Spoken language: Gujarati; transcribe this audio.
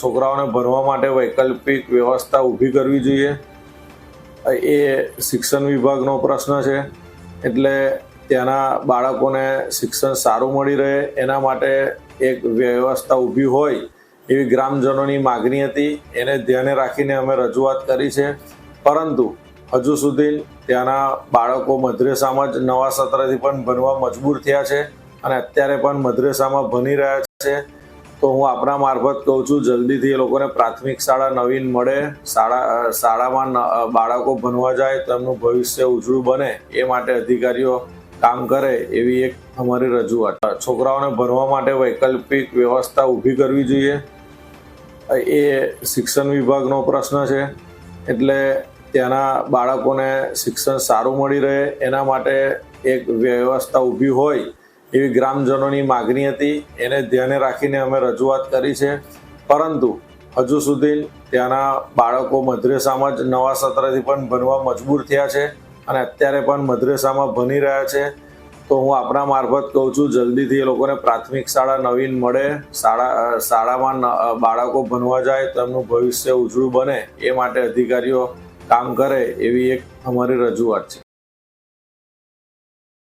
છોકરાઓને ભણવા માટે વૈકલ્પિક વ્યવસ્થા ઊભી કરવી જોઈએ એ શિક્ષણ વિભાગનો પ્રશ્ન છે। એટલે ત્યાંના બાળકોને શિક્ષણ સારું મળી રહે એના માટે એક વ્યવસ્થા ઊભી હોય એવી ગ્રામજનોની માગણી હતી। એને ધ્યાને રાખીને અમે રજૂઆત કરી છે, પરંતુ હજુ સુધી ત્યાંના બાળકો મદ્રેસામાં જ નવા સત્રથી પણ ભણવા મજબૂર થયા છે અને અત્યારે પણ મદ્રેસામાં ભણી રહ્યા છે। તો હું આપણા મારફત કહું છું, જલ્દીથી એ લોકોને પ્રાથમિક શાળા નવીન મળે, શાળામાં બાળકો ભણવા જાય તો એમનું ભવિષ્ય ઉજળું બને એ માટે અધિકારીઓ કામ કરે એવી એક અમારી રજૂઆત। છોકરાઓને ભણવા માટે વૈકલ્પિક વ્યવસ્થા ઊભી કરવી જોઈએ એ શિક્ષણ વિભાગનો પ્રશ્ન છે। એટલે ત્યાંના બાળકોને શિક્ષણ સારું મળી રહે એના માટે એક વ્યવસ્થા ઊભી હોય એવી ગ્રામજનોની માગણી હતી। એને ધ્યાને રાખીને અમે રજૂઆત કરી છે, પરંતુ હજુ સુધી ત્યાંના બાળકો મદ્રેસામાં જ નવા સત્રથી પણ ભણવા મજબૂર થયા છે અને અત્યારે પણ મદ્રેસામાં ભણી રહ્યા છે। તો હું આપણા મારફત કહું છું, જલ્દીથી એ લોકોને પ્રાથમિક શાળા નવીન મળે, શાળામાં બાળકો ભણવા જાય તો એમનું ભવિષ્ય ઉજળું બને એ માટે અધિકારીઓ કામ કરે એવી એક અમારી રજૂઆત છે।